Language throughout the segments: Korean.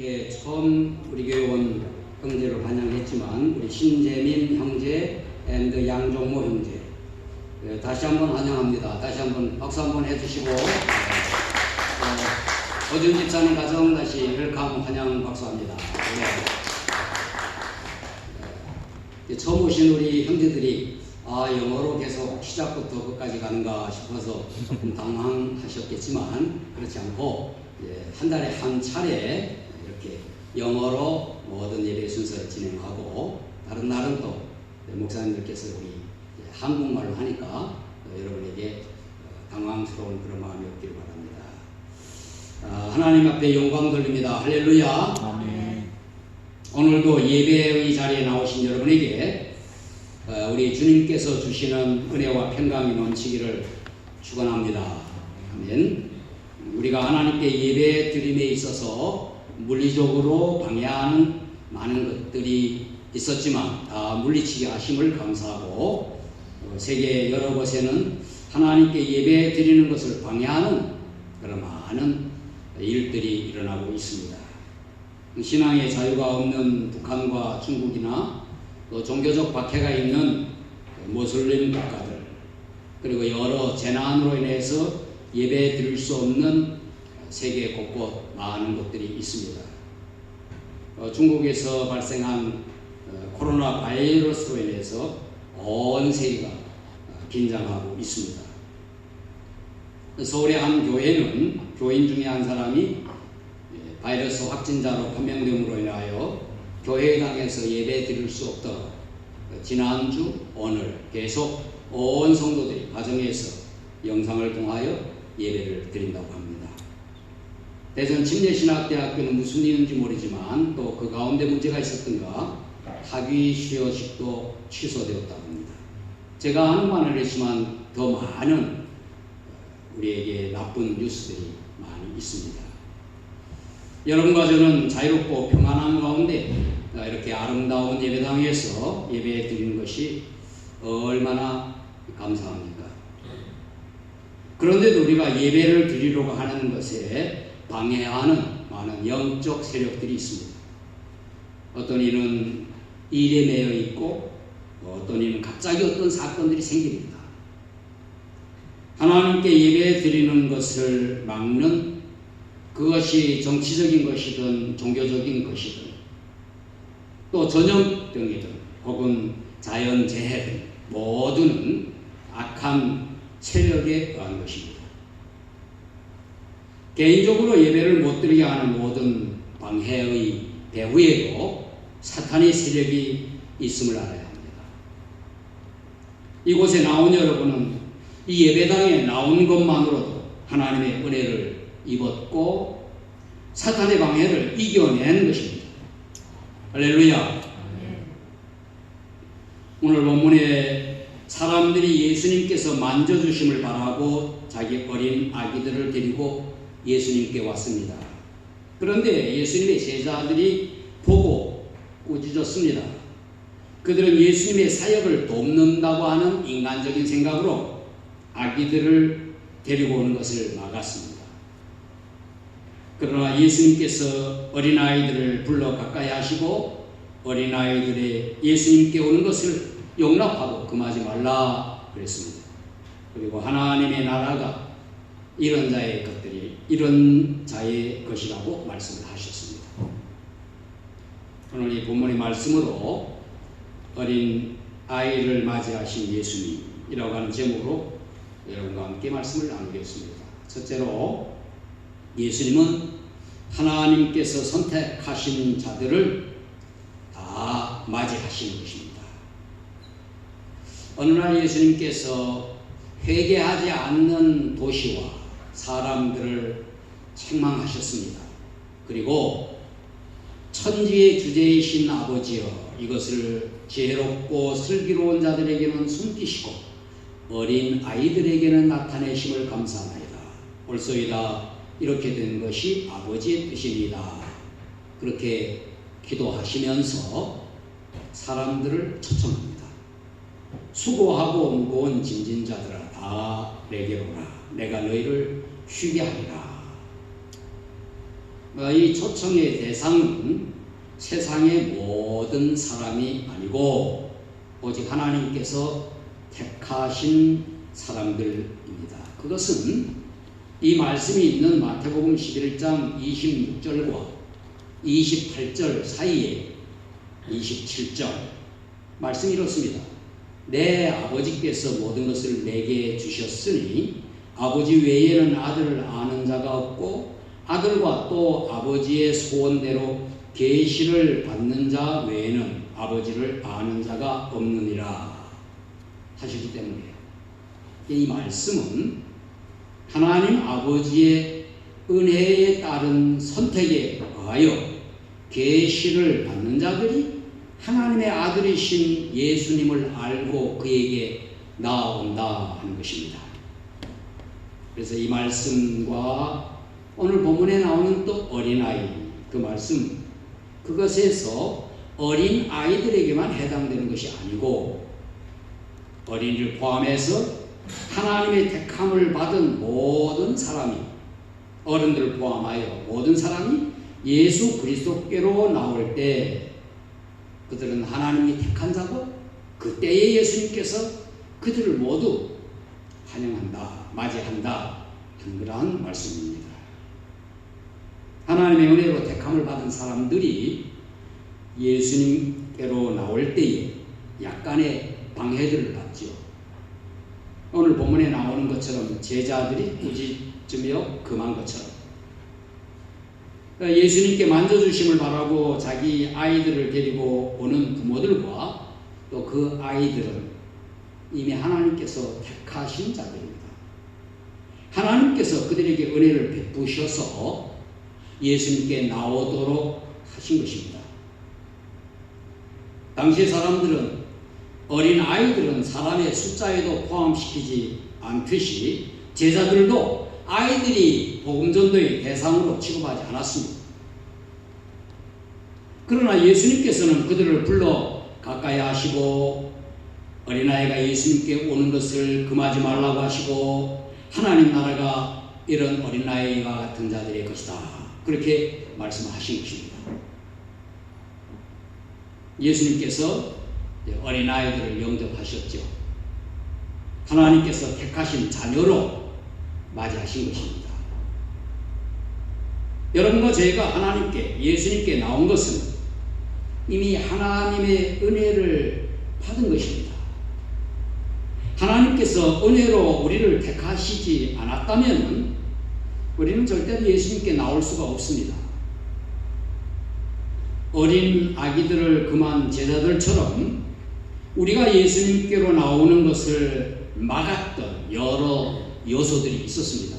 이렇게 처음 우리 교회 온 형제를 환영했지만 우리 신재민 형제 앤드 양종모 형제 다시 한번 환영합니다. 다시 한번 박수 한번 해주시고 어준 집사님 가정 다시 웰컴 환영 박수합니다. 처음 오신 우리 형제들이 영어로 계속 시작부터 끝까지 가는가 싶어서 조금 당황하셨겠지만 그렇지 않고 한 달에 한 차례 이렇게 영어로 모든 예배 순서를 진행하고 다른 날은 또 목사님들께서 우리 한국말로 하니까 여러분에게 당황스러운 그런 마음이 없기를 바랍니다. 하나님 앞에 영광 돌립니다. 할렐루야. 아멘. 오늘도 예배의 자리에 나오신 여러분에게 우리 주님께서 주시는 은혜와 평강이 넘치기를 축원합니다. 아멘. 우리가 하나님께 예배 드림에 있어서 물리적으로 방해하는 많은 것들이 있었지만 다 물리치게 하심을 감사하고 세계 여러 곳에는 하나님께 예배 드리는 것을 방해하는 그런 많은 일들이 일어나고 있습니다. 신앙의 자유가 없는 북한과 중국이나 또 종교적 박해가 있는 모슬림 국가들 그리고 여러 재난으로 인해서 예배 드릴 수 없는 세계 곳곳 많은 것들이 있습니다. 중국에서 발생한 코로나 바이러스로 인해서 온 세계가 긴장하고 있습니다. 서울의 한 교회는 교인 중에 한 사람이 바이러스 확진자로 판명됨으로 인하여 교회당에서 예배 드릴 수 없도록 지난주 오늘 계속 온 성도들이 가정에서 영상을 통하여 예배를 드린다고 합니다. 대전 침례신학대학교는 무슨 이유인지 모르지만 또 그 가운데 문제가 있었던가 학위 수여식도 취소되었다고 합니다. 제가 하는 말을 했지만 더 많은 우리에게 나쁜 뉴스들이 많이 있습니다. 여러분과 저는 자유롭고 평안한 가운데 이렇게 아름다운 예배당에서 예배 드리는 것이 얼마나 감사합니까? 그런데도 우리가 예배를 드리려고 하는 것에 방해하는 많은 영적 세력들이 있습니다. 어떤 이는 일에 매여 있고 어떤 이는 갑자기 어떤 사건들이 생깁니다. 하나님께 예배 드리는 것을 막는 그것이 정치적인 것이든 종교적인 것이든 또 전염병이든 혹은 자연재해든 모두는 악한 세력에 의한 것입니다. 개인적으로 예배를 못 드리게 하는 모든 방해의 배후에도 사탄의 세력이 있음을 알아야 합니다. 이곳에 나온 여러분은 이 예배당에 나온 것만으로도 하나님의 은혜를 입었고 사탄의 방해를 이겨낸 것입니다. 할렐루야. 오늘 본문에 사람들이 예수님께서 만져주심을 바라고 자기 어린 아기들을 데리고 예수님께 왔습니다. 그런데 예수님의 제자들이 보고 꾸짖었습니다. 그들은 예수님의 사역을 돕는다고 하는 인간적인 생각으로 아기들을 데리고 오는 것을 막았습니다. 그러나 예수님께서 어린아이들을 불러 가까이 하시고 어린아이들의 예수님께 오는 것을 용납하고 금하지 말라 그랬습니다. 그리고 하나님의 나라가 이런 자의 것이라고 말씀을 하셨습니다. 오늘 이 본문의 말씀으로 어린 아이를 맞이하신 예수님이라고 하는 제목으로 여러분과 함께 말씀을 나누겠습니다. 첫째로 예수님은 하나님께서 선택하신 자들을 다 맞이하시는 것입니다. 어느 날 예수님께서 회개하지 않는 도시와 사람들을 책망하셨습니다. 그리고 천지의 주제이신 아버지여 이것을 지혜롭고 슬기로운 자들에게는 숨기시고 어린 아이들에게는 나타내심을 감사하나이다. 옳소이다. 이렇게 된 것이 아버지의 뜻입니다. 그렇게 기도하시면서 사람들을 초청합니다. 수고하고 무거운 짐진 자들아 다 내게로 오라. 내가 너희를 쉬게 하리라. 이 초청의 대상은 세상의 모든 사람이 아니고 오직 하나님께서 택하신 사람들입니다. 그것은 이 말씀이 있는 마태복음 11장 26절과 28절 사이에 27절 말씀이 이렇습니다. 내 아버지께서 모든 것을 내게 주셨으니 아버지 외에는 아들을 아는 자가 없고 아들과 또 아버지의 소원대로 계시를 받는 자 외에는 아버지를 아는 자가 없느니라 하시기 때문에 이 말씀은 하나님 아버지의 은혜에 따른 선택에 의하여 계시를 받는 자들이 하나님의 아들이신 예수님을 알고 그에게 나아온다 하는 것입니다. 그래서 이 말씀과 오늘 본문에 나오는 또 어린아이 그 말씀 그것에서 어린 아이들에게만 해당되는 것이 아니고 어린이를 포함해서 하나님의 택함을 받은 모든 사람이 어른들을 포함하여 모든 사람이 예수 그리스도께로 나올 때 그들은 하나님이 택한 자고 그때의 예수님께서 그들을 모두 환영한다, 맞이한다 하는 그러한 말씀입니다. 하나님의 은혜로 택함을 받은 사람들이 예수님께로 나올 때에 약간의 방해들을 받죠. 오늘 본문에 나오는 것처럼 제자들이 꾸짖으며 금한 것처럼 예수님께 만져주심을 바라고 자기 아이들을 데리고 오는 부모들과 또 그 아이들은 이미 하나님께서 택하신 자들입니다. 하나님께서 그들에게 은혜를 베푸셔서 예수님께 나오도록 하신 것입니다. 당시 사람들은 어린 아이들은 사람의 숫자에도 포함시키지 않듯이 제자들도 아이들이 복음전도의 대상으로 취급하지 않았습니다. 그러나 예수님께서는 그들을 불러 가까이 하시고 어린아이가 예수님께 오는 것을 금하지 말라고 하시고 하나님 나라가 이런 어린아이와 같은 자들의 것이다. 그렇게 말씀하신 것입니다. 예수님께서 어린아이들을 영접하셨죠. 하나님께서 택하신 자녀로 맞이하신 것입니다. 여러분과 저희가 하나님께 예수님께 나온 것은 이미 하나님의 은혜를 받은 것입니다. 하나님께서 은혜로 우리를 택하시지 않았다면 우리는 절대로 예수님께 나올 수가 없습니다. 어린 아기들을 금한 제자들처럼 우리가 예수님께로 나오는 것을 막았던 여러 요소들이 있었습니다.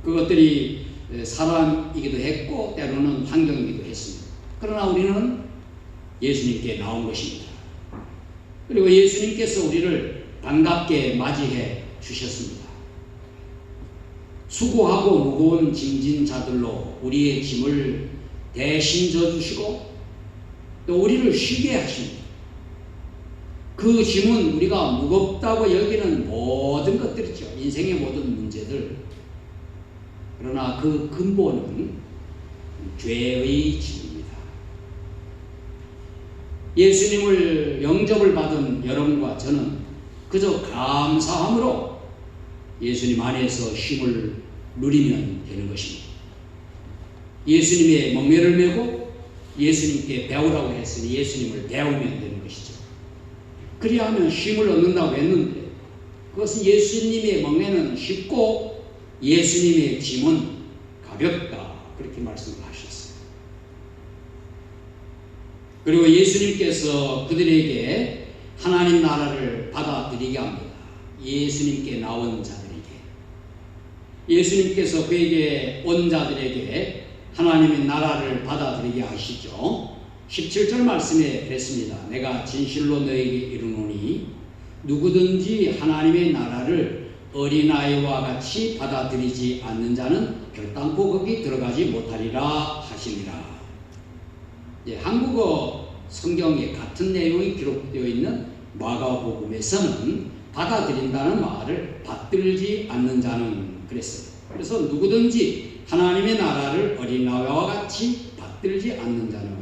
그것들이 사람이기도 했고 때로는 환경이기도 했습니다. 그러나 우리는 예수님께 나온 것입니다. 그리고 예수님께서 우리를 반갑게 맞이해 주셨습니다. 수고하고 무거운 짐진 자들로 우리의 짐을 대신 져주시고 또 우리를 쉬게 하십니다. 그 짐은 우리가 무겁다고 여기는 모든 것들이죠. 인생의 모든 문제들. 그러나 그 근본은 죄의 짐입니다. 예수님을 영접을 받은 여러분과 저는 그저 감사함으로 예수님 안에서 쉼을 누리면 되는 것입니다. 예수님의 멍에를 메고 예수님께 배우라고 했으니 예수님을 배우면 되는 것이죠. 그리하면 쉼을 얻는다고 했는데 그것은 예수님의 멍에는 쉽고 예수님의 짐은 가볍다 그렇게 말씀하셨어요. 그리고 예수님께서 그들에게 하나님 나라를 받아들이게 합니다. 예수님께 나온 자들에게 예수님께서 그에게 온 자들에게 하나님의 나라를 받아들이게 하시죠. 17절 말씀에 그랬습니다. 내가 진실로 너에게 이르노니 누구든지 하나님의 나라를 어린아이와 같이 받아들이지 않는 자는 결단코 거기 들어가지 못하리라 하시니라. 한국어 성경에 같은 내용이 기록되어 있는 마가복음에서는 받아들인다는 말을 받들지 않는 자는 그랬어요. 그래서 누구든지 하나님의 나라를 어린 나와 같이 받들지 않는 자는,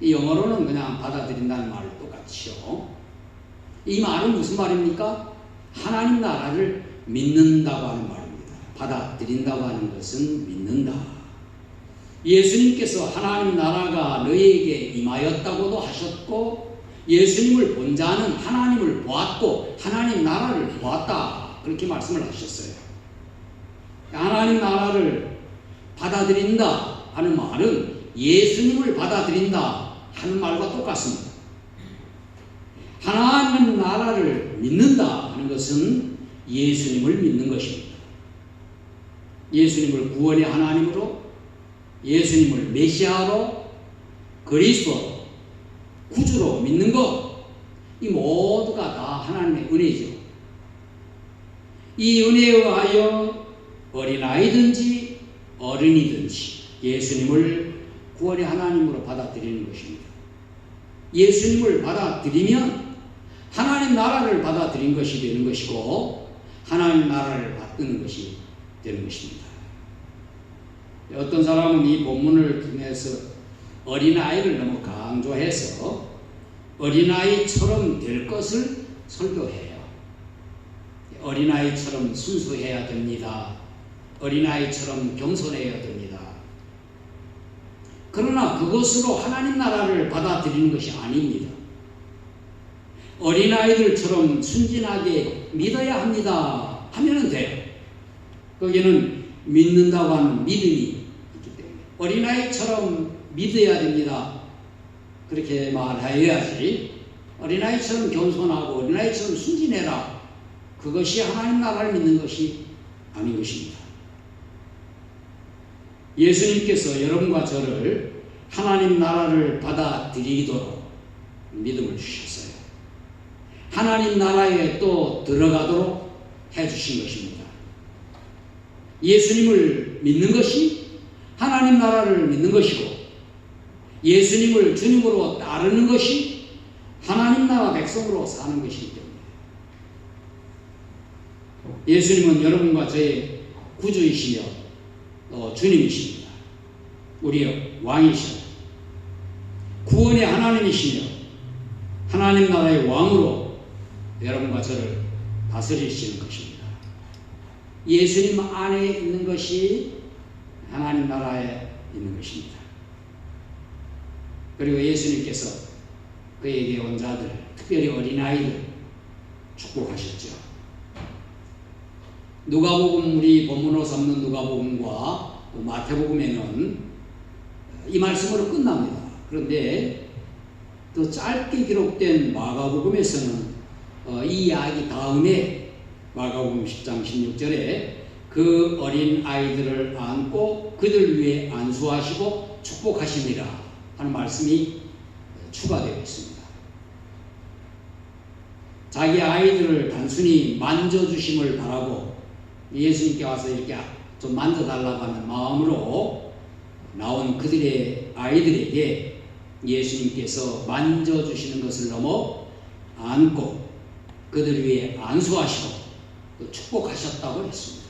이 영어로는 그냥 받아들인다는 말을 똑같이요. 이 말은 무슨 말입니까? 하나님 나라를 믿는다고 하는 말입니다. 받아들인다고 하는 것은 믿는다. 예수님께서 하나님 나라가 너희에게 임하였다고도 하셨고, 예수님을 본 자는 하나님을 보았고 하나님 나라를 보았다, 그렇게 말씀을 하셨어요. 하나님 나라를 받아들인다 하는 말은 예수님을 받아들인다 하는 말과 똑같습니다. 하나님 나라를 믿는다 하는 것은 예수님을 믿는 것입니다. 예수님을 구원의 하나님으로, 예수님을 메시아로, 그리스도 구주로 믿는 것, 이 모두가 다 하나님의 은혜죠. 이 은혜에 의하여 어린아이든지 어른이든지 예수님을 구원의 하나님으로 받아들이는 것입니다. 예수님을 받아들이면 하나님 나라를 받아들인 것이 되는 것이고, 하나님 나라를 받드는 것이 되는 것입니다. 어떤 사람은 이 본문을 통해서 어린아이를 너무 강조해서 어린아이처럼 될 것을 설교해요. 어린아이처럼 순수해야 됩니다. 어린아이처럼 겸손해야 됩니다. 그러나 그것으로 하나님 나라를 받아들이는 것이 아닙니다. 어린아이들처럼 순진하게 믿어야 합니다 하면은 돼요. 거기는 믿는다고 하는 믿음이 있기 때문에 어린아이처럼 믿어야 됩니다, 그렇게 말해야지, 어린아이처럼 겸손하고 어린아이처럼 순진해라, 그것이 하나님 나라를 믿는 것이 아닌 것입니다. 예수님께서 여러분과 저를 하나님 나라를 받아들이도록 믿음을 주셨어요. 하나님 나라에 또 들어가도록 해주신 것입니다. 예수님을 믿는 것이 하나님 나라를 믿는 것이고, 예수님을 주님으로 따르는 것이 하나님 나라 백성으로 사는 것이기 때문에, 예수님은 여러분과 저의 구주이시며 주님이십니다. 우리의 왕이시며 구원의 하나님이시며 하나님 나라의 왕으로 여러분과 저를 다스리시는 것입니다. 예수님 안에 있는 것이 하나님 나라에 있는 것입니다. 그리고 예수님께서 그에게 온 자들, 특별히 어린아이들 축복하셨죠. 누가복음, 우리 본문으로 삼는 누가복음과 마태복음에는 이 말씀으로 끝납니다. 그런데 더 짧게 기록된 마가복음에서는 이 이야기 다음에 마가복음 10장 16절에 그 어린 아이들을 안고 그들 위해 안수하시고 축복하시니라 하는 말씀이 추가되어 있습니다. 자기 아이들을 단순히 만져주심을 바라고 예수님께 와서 이렇게 좀 만져달라고 하는 마음으로 나온 그들의 아이들에게 예수님께서 만져주시는 것을 넘어 안고 그들 위해 안수하시고 또 축복하셨다고 했습니다.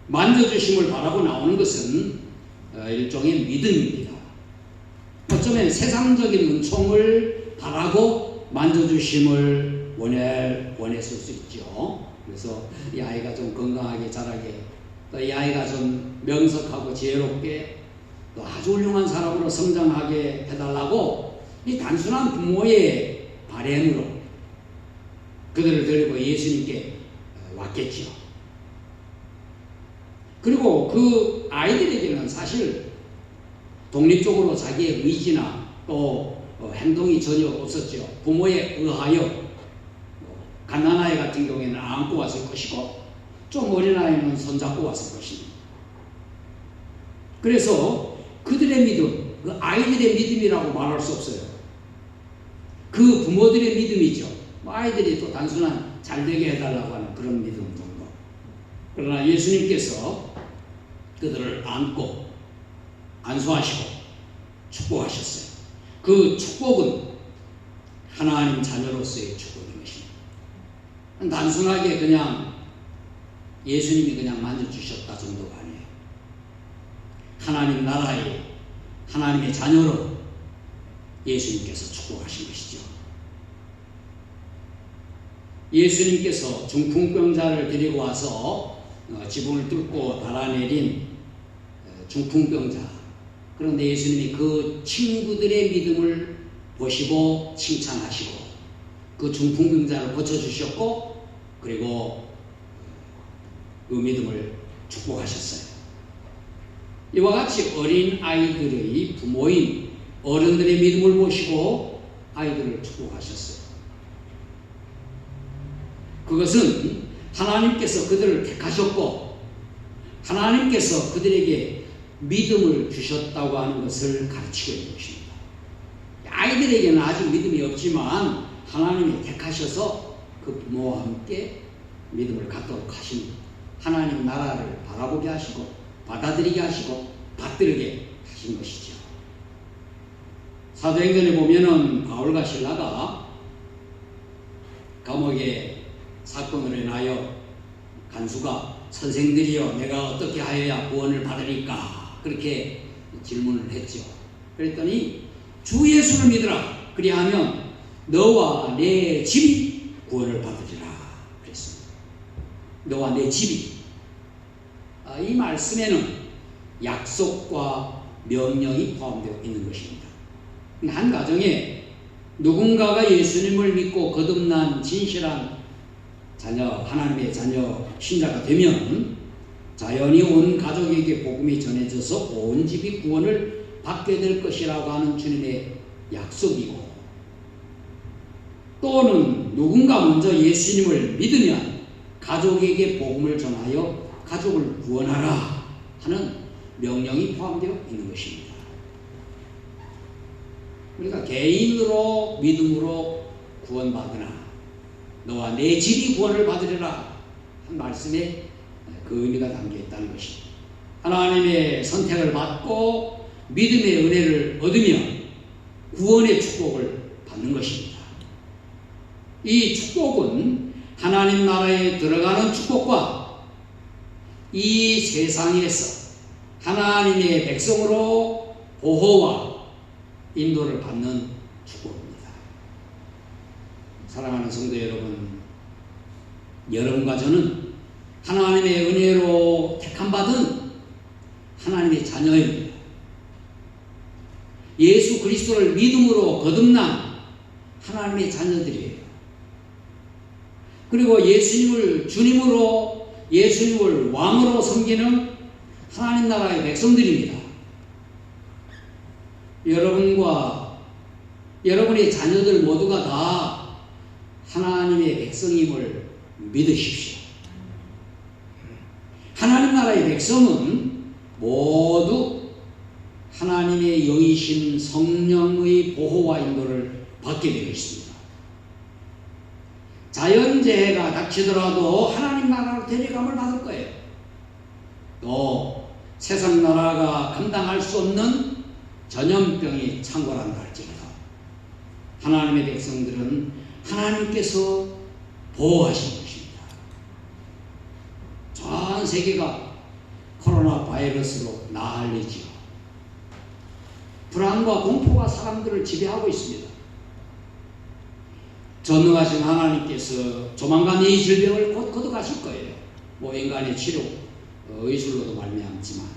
만져주심을 바라고 나오는 것은 일종의 믿음입니다. 어쩌면 세상적인 은총을 바라고 만져주심을 원했을 수 있죠. 그래서 이 아이가 좀 건강하게 자라게, 또 이 아이가 좀 명석하고 지혜롭게 또 아주 훌륭한 사람으로 성장하게 해달라고 이 단순한 부모의 바램으로 그들을 데리고 예수님께 왔겠죠. 그리고 그 아이들에게는 사실 독립적으로 자기의 의지나 또 행동이 전혀 없었죠. 부모에 의하여 갓난아이 같은 경우에는 안고 왔을 것이고 좀 어린아이는 손잡고 왔을 것입니다. 그래서 그들의 믿음, 그 아이들의 믿음이라고 말할 수 없어요. 그 부모들의 믿음이죠. 아이들이 또 단순한 잘되게 해달라고 하는 그런 믿음 정도. 그러나 예수님께서 그들을 안고 안수하시고 축복하셨어요. 그 축복은 하나님 자녀로서의 축복인 것입니다. 단순하게 그냥 예수님이 그냥 만져주셨다 정도가 아니에요. 하나님 나라의 하나님의 자녀로 예수님께서 축복하신 것이죠. 예수님께서 중풍병자를 데리고 와서 지붕을 뚫고 달아내린 중풍병자, 그런데 예수님이 그 친구들의 믿음을 보시고 칭찬하시고 그 중풍병자를 고쳐주셨고, 그리고 그 믿음을 축복하셨어요. 이와 같이 어린 아이들의 부모인 어른들의 믿음을 보시고 아이들을 축복하셨어요. 그것은 하나님께서 그들을 택하셨고 하나님께서 그들에게 믿음을 주셨다고 하는 것을 가르치고 있는 것입니다. 아이들에게는 아직 믿음이 없지만 하나님이 택하셔서 그 부모와 함께 믿음을 갖도록 하신, 하나님 나라를 바라보게 하시고 받아들이게 하시고 받들게 하신 것이죠. 사도행전에 보면은 바울과 실라가 감옥에 사건으로 인하여 간수가 선생들이여 내가 어떻게 하여야 구원을 받으리까 그렇게 질문을 했죠. 그랬더니 주 예수를 믿으라, 그리하면 너와 내 집이 구원을 받으리라 그랬습니다. 너와 내 집이. 이 말씀에는 약속과 명령이 포함되어 있는 것입니다. 한 가정에 누군가가 예수님을 믿고 거듭난 진실한 자녀, 하나님의 자녀, 신자가 되면 자연히 온 가족에게 복음이 전해져서 온 집이 구원을 받게 될 것이라고 하는 주님의 약속이고, 또는 누군가 먼저 예수님을 믿으면 가족에게 복음을 전하여 가족을 구원하라 하는 명령이 포함되어 있는 것입니다. 그러니까 개인으로 믿음으로 구원받으나 너와 내 집이 구원을 받으리라 한 말씀에 그 의미가 담겨 있다는 것입니다. 하나님의 선택을 받고 믿음의 은혜를 얻으면 구원의 축복을 받는 것입니다. 이 축복은 하나님 나라에 들어가는 축복과 이 세상에서 하나님의 백성으로 보호와 인도를 받는 축복입니다. 사랑하는 성도 여러분, 여러분과 저는 하나님의 은혜로 택함받은 하나님의 자녀입니다. 예수 그리스도를 믿음으로 거듭난 하나님의 자녀들이에요. 그리고 예수님을 주님으로, 예수님을 왕으로 섬기는 하나님 나라의 백성들입니다. 여러분과 여러분의 자녀들 모두가 다 하나님의 백성임을 믿으십시오. 하나님 나라의 백성은 모두 하나님의 영이신 성령의 보호와 인도를 받게 되어 있습니다. 자연재해가 닥치더라도 하나님 나라로 데려감을 받을 거예요. 또 세상 나라가 감당할 수 없는 전염병이 창궐한다 할지라도 하나님의 백성들은 하나님께서 보호하신 것입니다. 전 세계가 코로나 바이러스로 난리지요. 불안과 공포가 사람들을 지배하고 있습니다. 전능하신 하나님께서 조만간 이 질병을 곧 거둬가실 거예요. 인간의 치료, 의술로도 말미암지만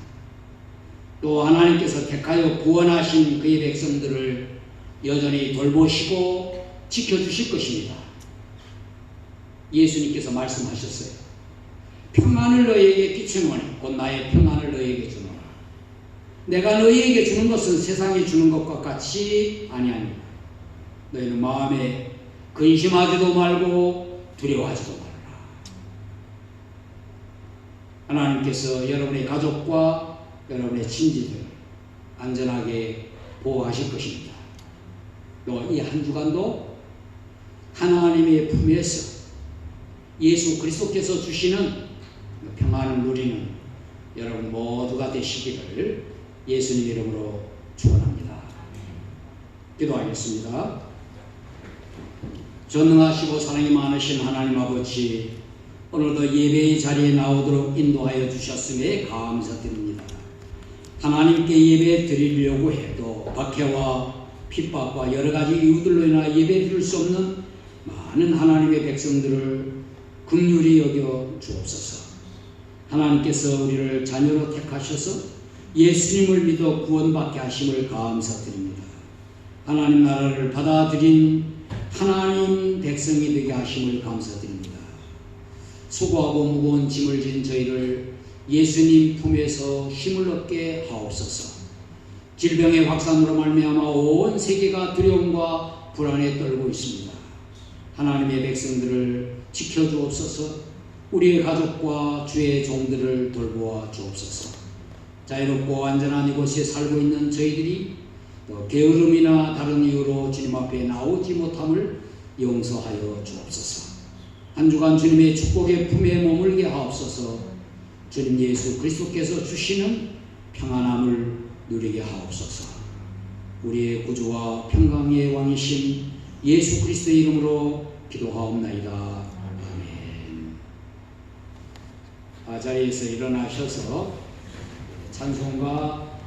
또 하나님께서 택하여 구원하신 그의 백성들을 여전히 돌보시고 지켜주실 것입니다. 예수님께서 말씀하셨어요. 평안을 너희에게 끼치노니 곧 나의 평안을 너희에게 주노라. 내가 너희에게 주는 것은 세상이 주는 것과 같이 아니하니라. 너희는 마음에 근심하지도 말고 두려워하지도 말라. 하나님께서 여러분의 가족과 여러분의 친지들 안전하게 보호하실 것입니다. 또 이 한 주간도 하나님의 품에서 예수 그리스도께서 주시는 평안을 누리는 여러분 모두가 되시기를 예수님 이름으로 축원합니다. 기도하겠습니다. 전능하시고 사랑이 많으신 하나님 아버지, 오늘도 예배의 자리에 나오도록 인도하여 주셨음에 감사드립니다. 하나님께 예배 드리려고 해도 박해와 핍박과 여러 가지 이유들로 인하여 예배 드릴 수 없는 많은 하나님의 백성들을 긍휼히 여겨 주옵소서. 하나님께서 우리를 자녀로 택하셔서 예수님을 믿어 구원받게 하심을 감사드립니다. 하나님 나라를 받아들인 하나님 백성이 되게 하심을 감사드립니다. 수고하고 무거운 짐을 진 저희를 예수님 품에서 힘을 얻게 하옵소서. 질병의 확산으로 말미암아 온 세계가 두려움과 불안에 떨고 있습니다. 하나님의 백성들을 지켜주옵소서. 우리의 가족과 주의 종들을 돌보아 주옵소서. 자유롭고 안전한 이곳에 살고 있는 저희들이 또 게으름이나 다른 이유로 주님 앞에 나오지 못함을 용서하여 주옵소서. 한 주간 주님의 축복의 품에 머물게 하옵소서. 주님 예수 그리스도께서 주시는 평안함을 누리게 하옵소서. 우리의 구주와 평강의 왕이신 예수 그리스도의 이름으로 기도하옵나이다. 아멘. 자리에서 일어나셔서 찬송가